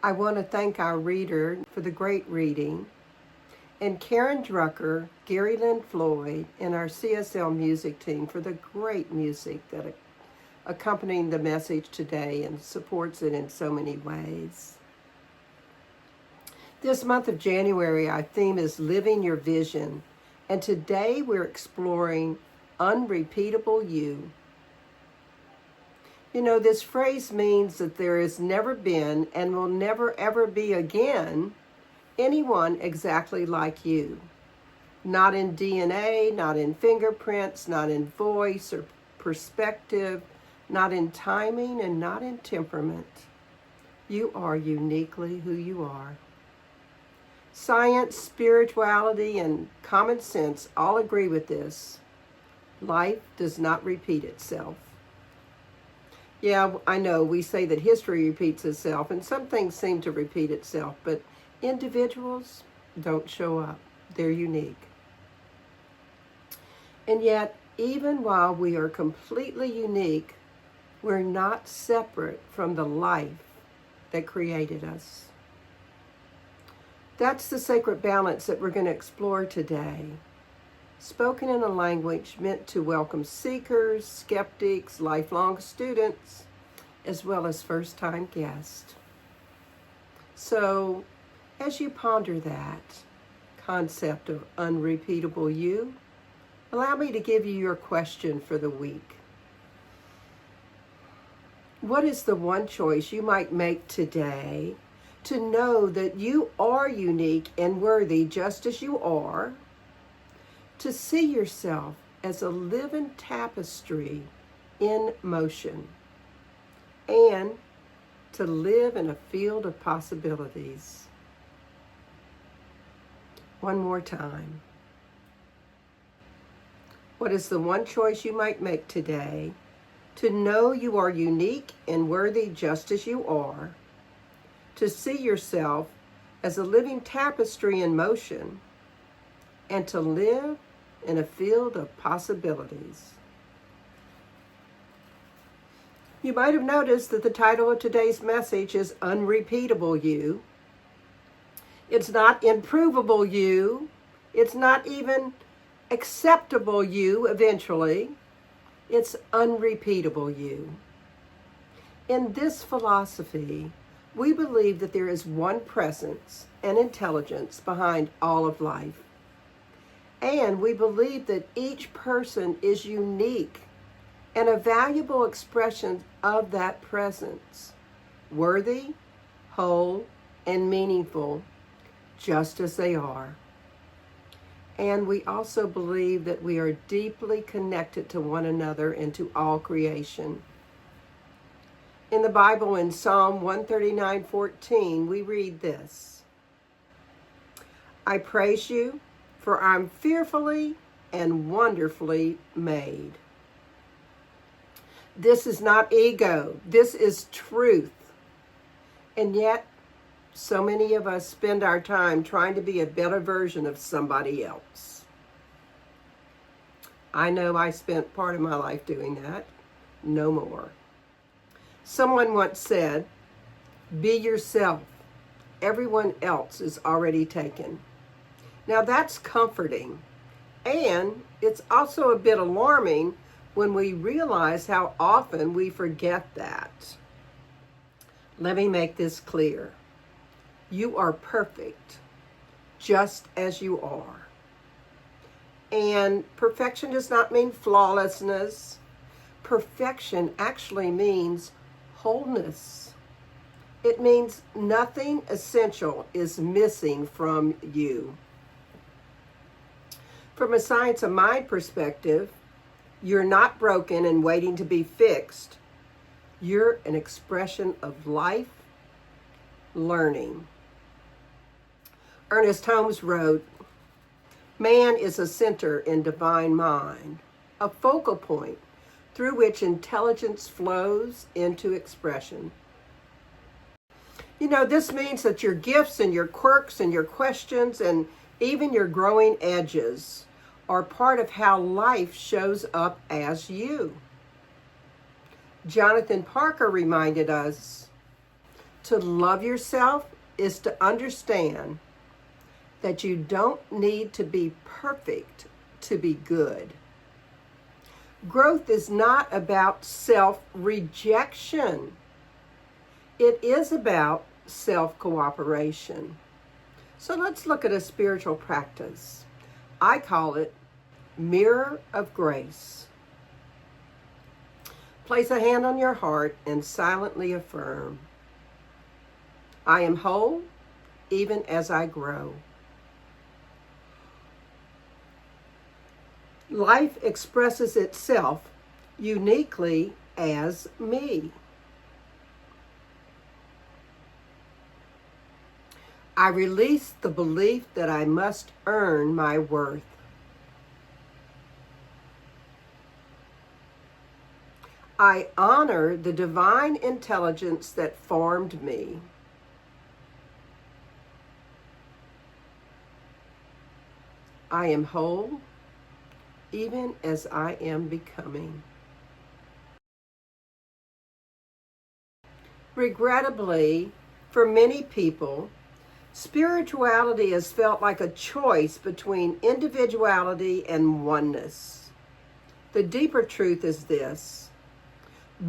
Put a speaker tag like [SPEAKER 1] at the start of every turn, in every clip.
[SPEAKER 1] I want to thank our reader for the great reading, and Karen Drucker, Gary Lynn Floyd, and our CSL music team for the great music that accompanying the message today and supports it in so many ways. This month of January, our theme is Living Your Vision, and today we're exploring Unrepeatable You. You know, this phrase means that there has never been and will never ever be again anyone exactly like you. Not in DNA, not in fingerprints, not in voice or perspective, not in timing, and not in temperament. You are uniquely who you are. Science, spirituality, and common sense all agree with this. Life does not repeat itself. Yeah, I know we say that history repeats itself, and some things seem to repeat itself, but individuals don't show up. They're unique. And yet, even while we are completely unique, we're not separate from the life that created us. That's the sacred balance that we're going to explore today. Spoken in a language meant to welcome seekers, skeptics, lifelong students, as well as first-time guests. So, as you ponder that concept of unrepeatable you, allow me to give you your question for the week. What is the one choice you might make today to know that you are unique and worthy just as you are? To see yourself as a living tapestry in motion, and to live in a field of possibilities. One more time. What is the one choice you might make today to know you are unique and worthy just as you are? To see yourself as a living tapestry in motion, and to live in a field of possibilities. You might have noticed that the title of today's message is Unrepeatable You. It's not improvable you. It's not even acceptable you eventually. It's unrepeatable you. In this philosophy, we believe that there is one presence and intelligence behind all of life. And we believe that each person is unique and a valuable expression of that presence, worthy, whole, and meaningful, just as they are. And we also believe that we are deeply connected to one another and to all creation. In the Bible, in Psalm 139:14, we read this: I praise you, for I'm fearfully and wonderfully made. This is not ego. This is truth. And yet, so many of us spend our time trying to be a better version of somebody else. I know I spent part of my life doing that. No more. Someone once said, be yourself. Everyone else is already taken. Now that's comforting, and it's also a bit alarming when we realize how often we forget that. Let me make this clear. You are perfect, just as you are. And perfection does not mean flawlessness. Perfection actually means wholeness. It means nothing essential is missing from you. From a science of mind perspective, you're not broken and waiting to be fixed. You're an expression of life, learning. Ernest Holmes wrote, man is a center in divine mind, a focal point through which intelligence flows into expression. You know, this means that your gifts and your quirks and your questions and even your growing edges are part of how life shows up as you. Jonathan Parker reminded us, To love yourself is to understand that you don't need to be perfect to be good. Growth is not about self-rejection. It is about self-cooperation. So let's look at a spiritual practice. I call it Mirror of Grace. Place a hand on your heart and silently affirm, I am whole even as I grow. Life expresses itself uniquely as me. I release the belief that I must earn my worth. I honor the divine intelligence that formed me. I am whole even as I am becoming. Regrettably, for many people, spirituality has felt like a choice between individuality and oneness. The deeper truth is this: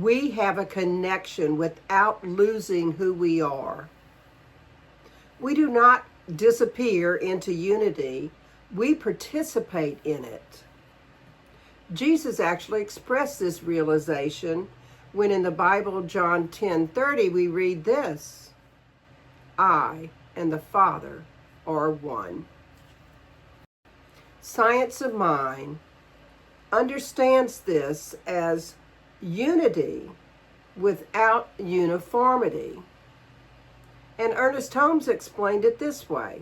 [SPEAKER 1] we have a connection without losing who we are. We do not disappear into unity, we participate in it. Jesus actually expressed this realization when in the Bible, John 10:30, we read this: I and the Father are one. Science of Mind understands this as unity without uniformity. And Ernest Holmes explained it this way: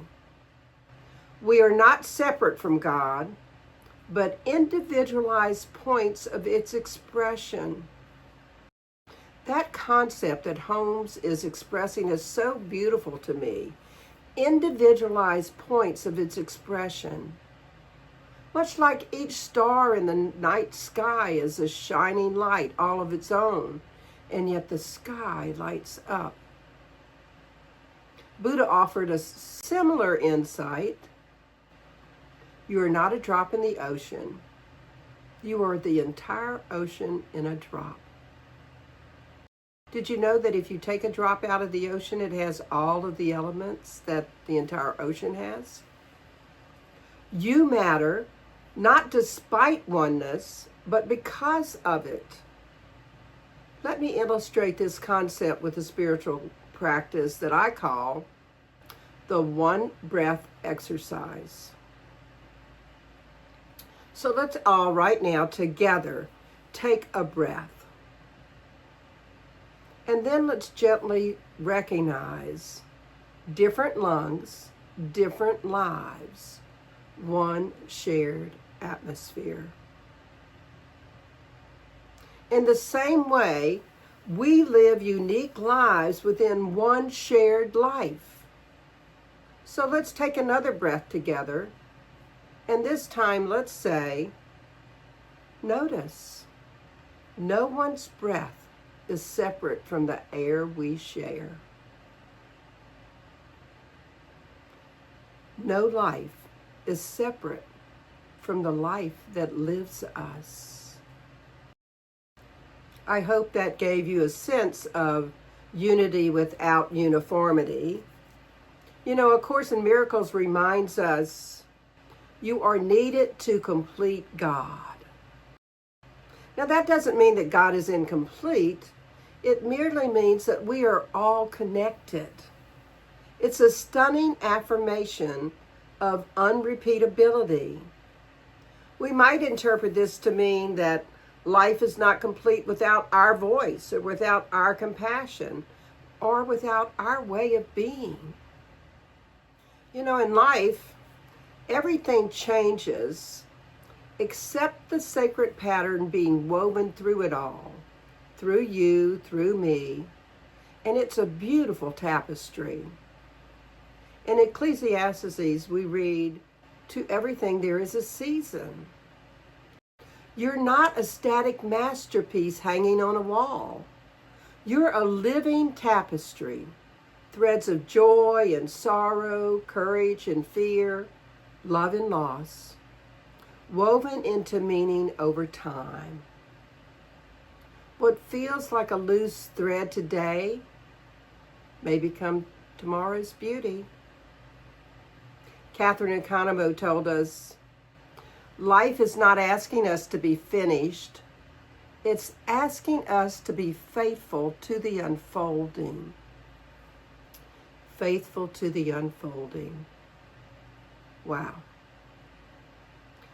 [SPEAKER 1] we are not separate from God, but individualized points of its expression. That concept that Holmes is expressing is so beautiful to me. Individualized points of its expression. Much like each star in the night sky is a shining light all of its own, and yet the sky lights up. Buddha offered a similar insight. You are not a drop in the ocean. You are the entire ocean in a drop. Did you know that if you take a drop out of the ocean, it has all of the elements that the entire ocean has? You matter, not despite oneness, but because of it. Let me illustrate this concept with a spiritual practice that I call the one breath exercise. So let's all right now together take a breath. And then let's gently recognize different lungs, different lives, one shared atmosphere. In the same way, we live unique lives within one shared life. So let's take another breath together. And this time, let's say, notice, no one's breath is separate from the air we share. No life is separate from the life that lives us. I hope that gave you a sense of unity without uniformity. You know, A Course in Miracles reminds us you are needed to complete God. Now, that doesn't mean that God is incomplete. It merely means that we are all connected. It's a stunning affirmation of unrepeatability. We might interpret this to mean that life is not complete without our voice or without our compassion or without our way of being. You know, in life, everything changes except the sacred pattern being woven through it all, through you, through me, and it's a beautiful tapestry. In Ecclesiastes, we read, to everything there is a season. You're not a static masterpiece hanging on a wall. You're a living tapestry, threads of joy and sorrow, courage and fear, love and loss, woven into meaning over time. What feels like a loose thread today may become tomorrow's beauty. Katherine Economou told us, life is not asking us to be finished. It's asking us to be faithful to the unfolding. Faithful to the unfolding. Wow.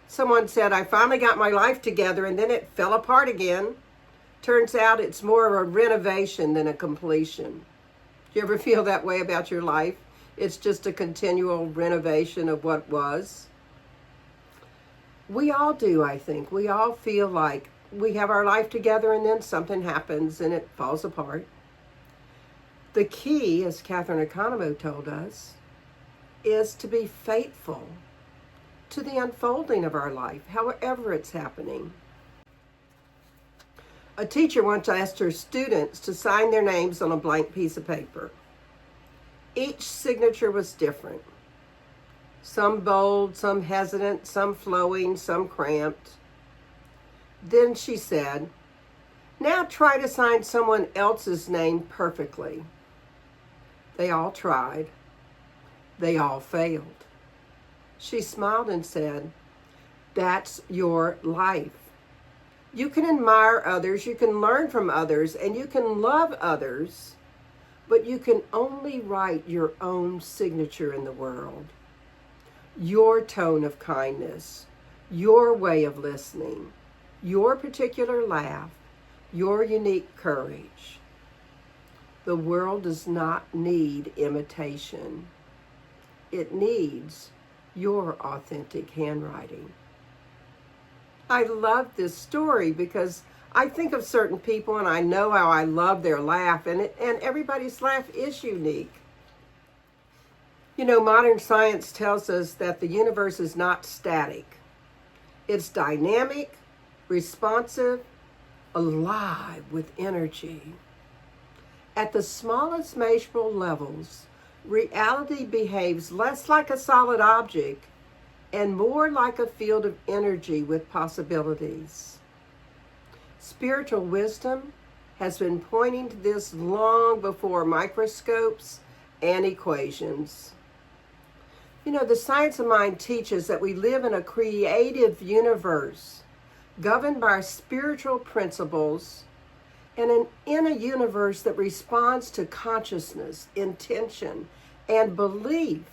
[SPEAKER 1] Someone said, I finally got my life together and then it fell apart again. Turns out it's more of a renovation than a completion. Do you ever feel that way about your life? It's just a continual renovation of what was. We all do, I think. We all feel like we have our life together and then something happens and it falls apart. The key, as Katherine Economou told us, is to be faithful to the unfolding of our life, however it's happening. A teacher once asked her students to sign their names on a blank piece of paper. Each signature was different. Some bold, some hesitant, some flowing, some cramped. Then she said, now try to sign someone else's name perfectly. They all tried. They all failed. She smiled and said, that's your life. You can admire others, you can learn from others, and you can love others, but you can only write your own signature in the world. Your tone of kindness, your way of listening, your particular laugh, your unique courage. The world does not need imitation. It needs your authentic handwriting. I love this story because I think of certain people and I know how I love their laugh, and everybody's laugh is unique. You know, modern science tells us that the universe is not static. It's dynamic, responsive, alive with energy. At the smallest measurable levels, reality behaves less like a solid object and more like a field of energy with possibilities. Spiritual wisdom has been pointing to this long before microscopes and equations. You know, the science of mind teaches that we live in a creative universe governed by spiritual principles and in a universe that responds to consciousness, intention, and belief.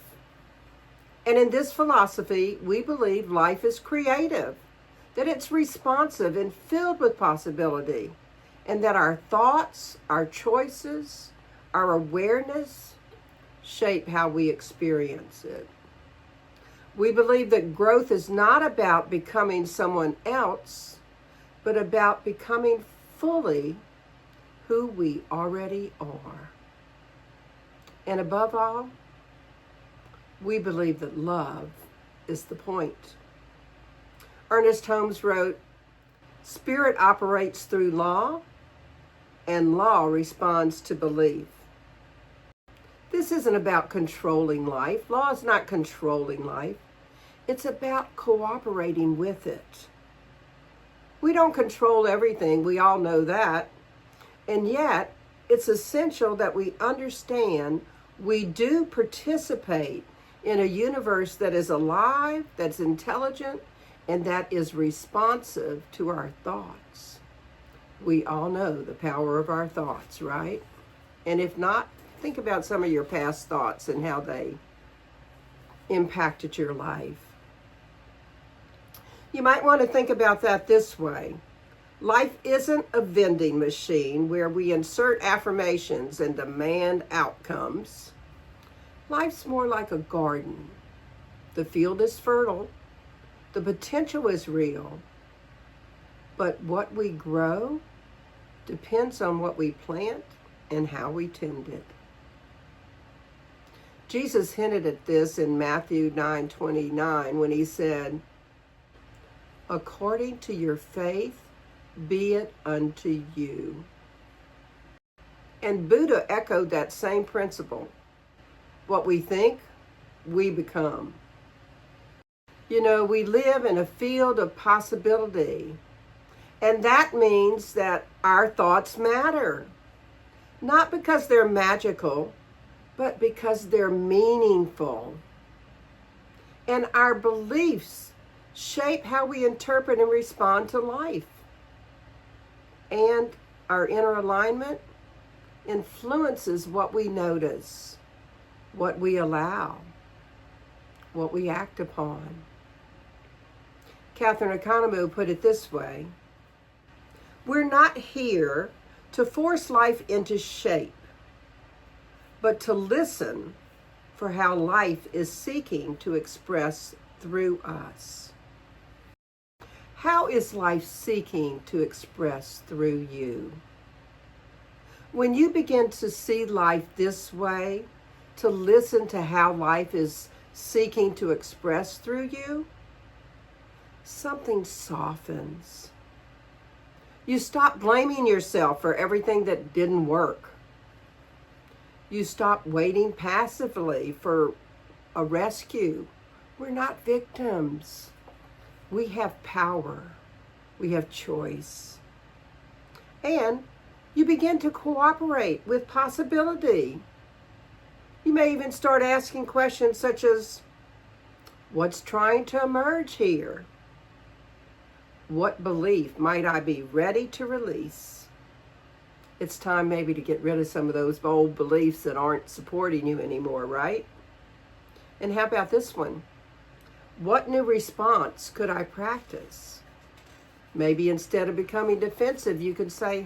[SPEAKER 1] And in this philosophy, we believe life is creative, that it's responsive and filled with possibility, and that our thoughts, our choices, our awareness shape how we experience it. We believe that growth is not about becoming someone else, but about becoming fully who we already are. And above all, we believe that love is the point. Ernest Holmes wrote, "Spirit operates through law, and law responds to belief." This isn't about controlling life. Law is not controlling life. It's about cooperating with it. We don't control everything. We all know that. And yet, it's essential that we understand we do participate in a universe that is alive, that's intelligent, and that is responsive to our thoughts. We all know the power of our thoughts, right? And if not, think about some of your past thoughts and how they impacted your life. You might want to think about that this way. Life isn't a vending machine where we insert affirmations and demand outcomes. Life's more like a garden. The field is fertile. The potential is real. But what we grow depends on what we plant and how we tend it. Jesus hinted at this in Matthew 9:29 when he said, "According to your faith, be it unto you." And Buddha echoed that same principle. What we think, we become. You know, we live in a field of possibility. And that means that our thoughts matter. Not because they're magical, but because they're meaningful. And our beliefs shape how we interpret and respond to life. And our inner alignment influences what we notice, what we allow, what we act upon. Katherine Economou put it this way: we're not here to force life into shape, but to listen for how life is seeking to express through us. How is life seeking to express through you? When you begin to see life this way, to listen to how life is seeking to express through you, something softens. You stop blaming yourself for everything that didn't work. You stop waiting passively for a rescue. We're not victims. We have power. We have choice. And you begin to cooperate with possibility. You may even start asking questions such as, what's trying to emerge here? What belief might I be ready to release? It's time maybe to get rid of some of those old beliefs that aren't supporting you anymore, right? And how about this one? What new response could I practice? Maybe instead of becoming defensive, you could say,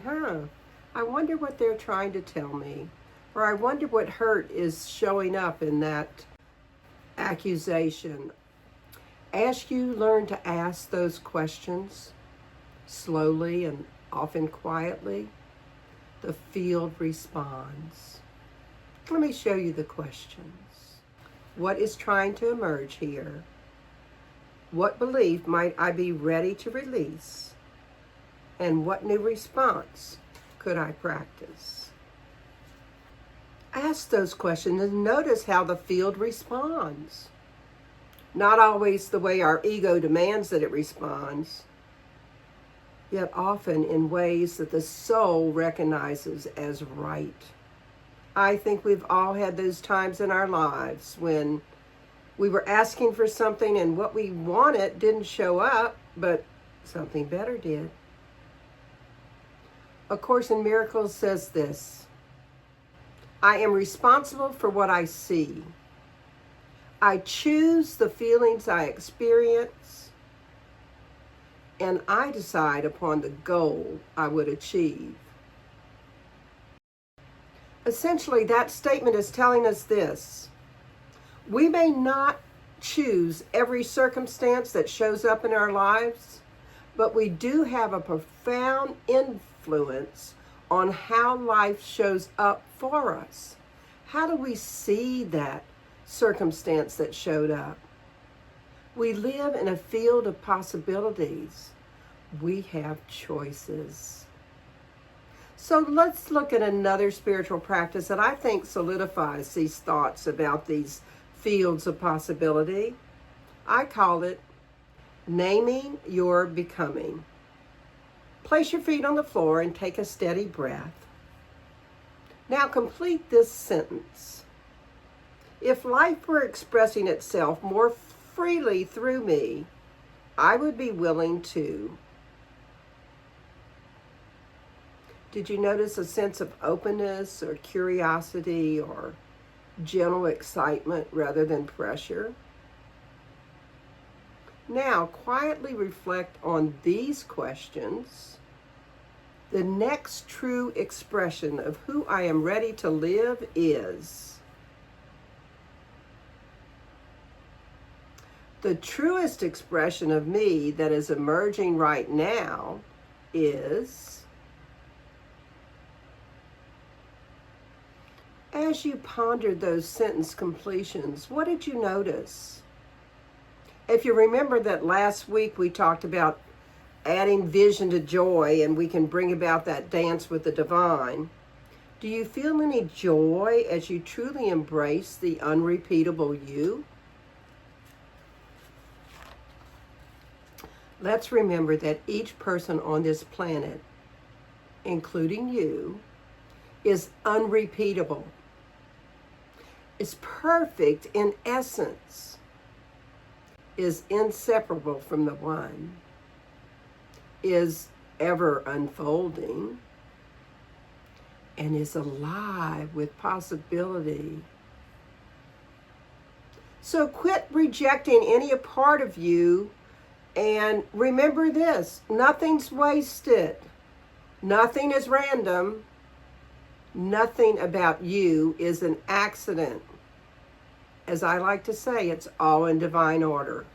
[SPEAKER 1] I wonder what they're trying to tell me. Or I wonder what hurt is showing up in that accusation. As you learn to ask those questions slowly and often quietly, the field responds. Let me show you the questions. What is trying to emerge here? What belief might I be ready to release? And what new response could I practice? Ask those questions and notice how the field responds. Not always the way our ego demands that it responds, yet often in ways that the soul recognizes as right. I think we've all had those times in our lives when we were asking for something and what we wanted didn't show up, but something better did. A Course in Miracles says this: I am responsible for what I see. I choose the feelings I experience, and I decide upon the goal I would achieve. Essentially, that statement is telling us this: we may not choose every circumstance that shows up in our lives, but we do have a profound influence on how life shows up for us. How do we see that circumstance that showed up? We live in a field of possibilities. We have choices. So let's look at another spiritual practice that I think solidifies these thoughts about these fields of possibility. I call it naming your becoming. Place your feet on the floor and take a steady breath. Now complete this sentence. If life were expressing itself more freely through me, I would be willing to. Did you notice a sense of openness or curiosity or gentle excitement rather than pressure? Now, quietly reflect on these questions. The next true expression of who I am ready to live is. The truest expression of me that is emerging right now is. As you pondered those sentence completions, what did you notice? If you remember that last week we talked about adding vision to joy and we can bring about that dance with the divine, Do you feel any joy as you truly embrace the unrepeatable you? Let's remember that each person on this planet, including you, is unrepeatable, is perfect in essence, is inseparable from the one, is ever unfolding, and is alive with possibility. So quit rejecting any part of you, and remember this: nothing's wasted, nothing is random, nothing about you is an accident. As I like to say, it's all in divine order.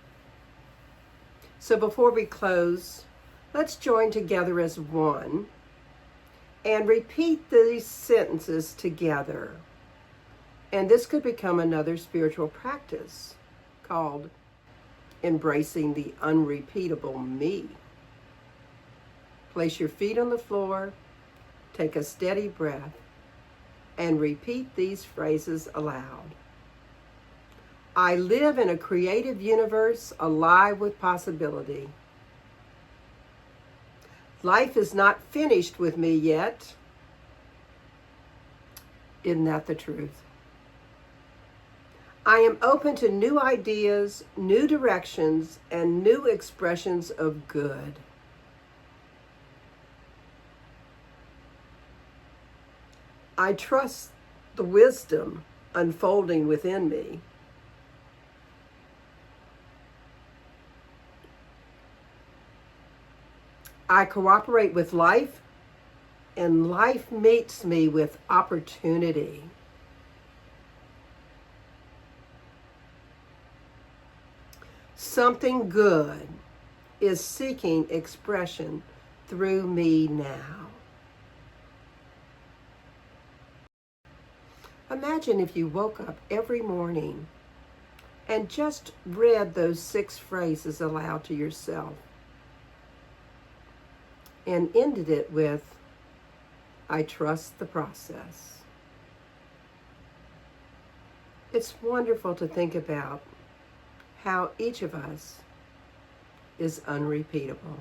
[SPEAKER 1] So before we close, let's join together as one and repeat these sentences together. And this could become another spiritual practice called embracing the unrepeatable me. Place your feet on the floor, take a steady breath, and repeat these phrases aloud. I live in a creative universe alive with possibility. Life is not finished with me yet. Isn't that the truth? I am open to new ideas, new directions, and new expressions of good. I trust the wisdom unfolding within me. I cooperate with life, and life meets me with opportunity. Something good is seeking expression through me now. Imagine if you woke up every morning and just read those 6 phrases aloud to yourself and ended it with, I trust the process. It's wonderful to think about how each of us is unrepeatable.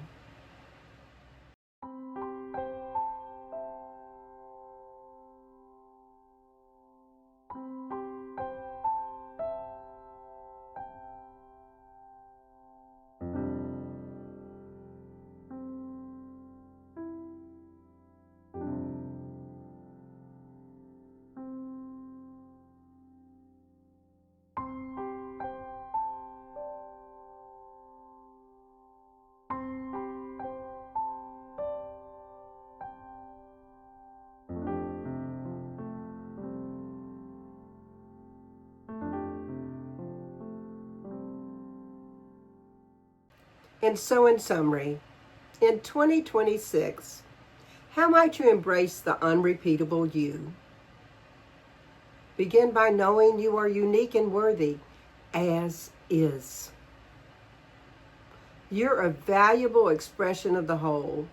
[SPEAKER 1] And so in summary, in 2026, how might you embrace the unrepeatable you? Begin by knowing you are unique and worthy as is. You're a valuable expression of the whole.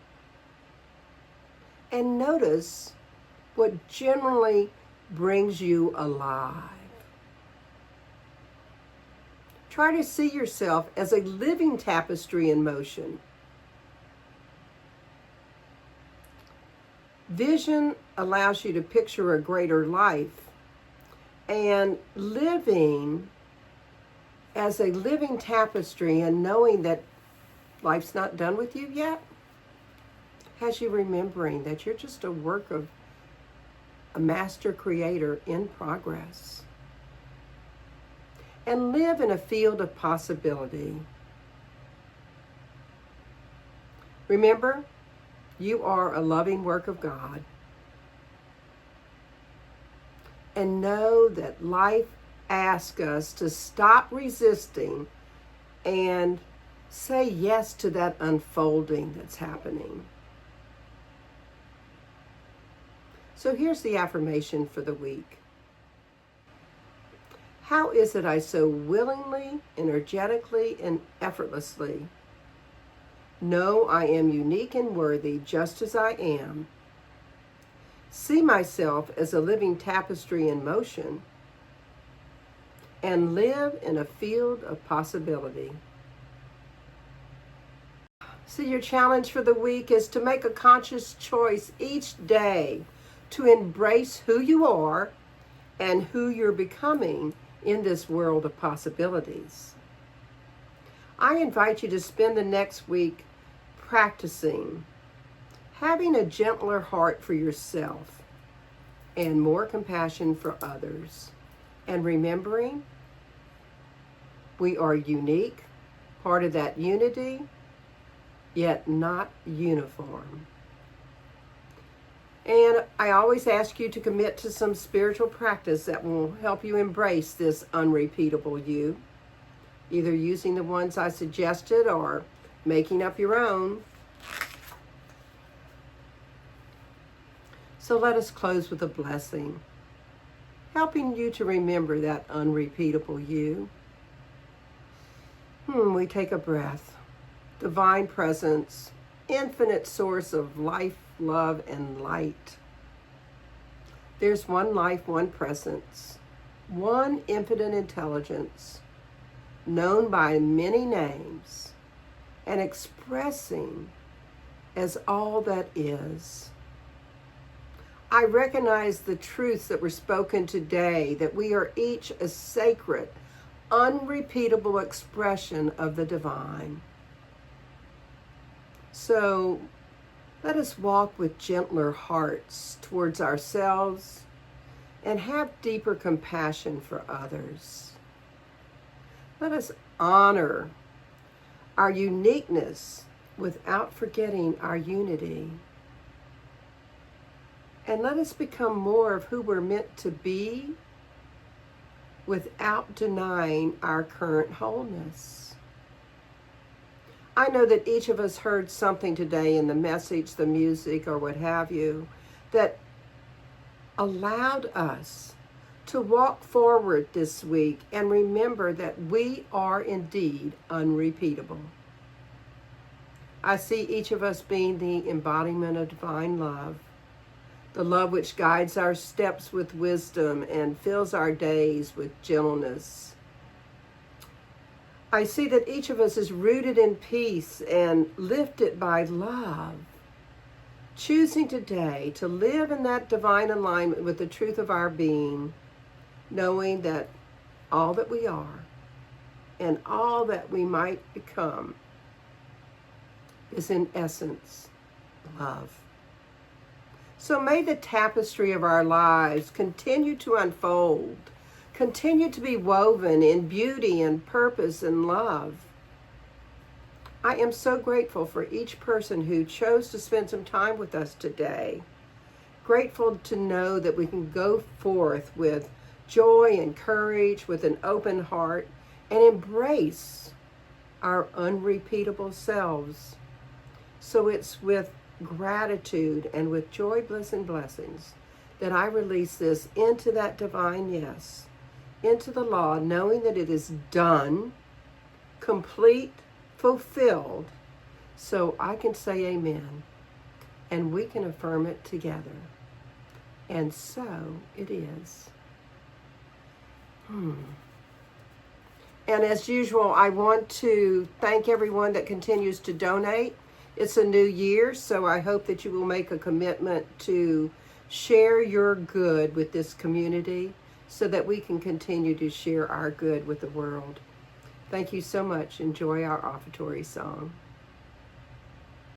[SPEAKER 1] And notice what generally brings you alive. Try to see yourself as a living tapestry in motion. Vision allows you to picture a greater life, and living as a living tapestry and knowing that life's not done with you yet has you remembering that you're just a work of a master creator in progress. And live in a field of possibility. Remember, you are a loving work of God. And know that life asks us to stop resisting and say yes to that unfolding that's happening. So here's the affirmation for the week. How is it I so willingly, energetically, and effortlessly know I am unique and worthy just as I am, see myself as a living tapestry in motion, and live in a field of possibility. So your challenge for the week is to make a conscious choice each day to embrace who you are and who you're becoming in this world of possibilities. I invite you to spend the next week practicing having a gentler heart for yourself and more compassion for others, and remembering we are unique, part of that unity, yet not uniform. And I always ask you to commit to some spiritual practice that will help you embrace this unrepeatable you, either using the ones I suggested or making up your own. So let us close with a blessing, helping you to remember that unrepeatable you. We take a breath. Divine presence, infinite source of life, love, and light. There's one life, one presence, one infinite intelligence, known by many names, and expressing as all that is. I recognize the truths that were spoken today, that we are each a sacred, unrepeatable expression of the divine. So let us walk with gentler hearts towards ourselves and have deeper compassion for others. Let us honor our uniqueness without forgetting our unity. And let us become more of who we're meant to be without denying our current wholeness. I know that each of us heard something today in the message, the music, or what have you, that allowed us to walk forward this week and remember that we are indeed unrepeatable. I see each of us being the embodiment of divine love, the love which guides our steps with wisdom and fills our days with gentleness. I see that each of us is rooted in peace and lifted by love, choosing today to live in that divine alignment with the truth of our being, knowing that all that we are and all that we might become is in essence love. So may the tapestry of our lives continue to unfold, continue to be woven in beauty and purpose and love. I am so grateful for each person who chose to spend some time with us today. Grateful to know that we can go forth with joy and courage, with an open heart, and embrace our unrepeatable selves. So it's with gratitude and with joy, bliss, and blessings that I release this into that divine yes, into the law, knowing that it is done, complete, fulfilled, so I can say amen, and we can affirm it together. And so it is. And as usual, I want to thank everyone that continues to donate. It's a new year, so I hope that you will make a commitment to share your good with this community so that we can continue to share our good with the world. Thank you so much. Enjoy our offertory song.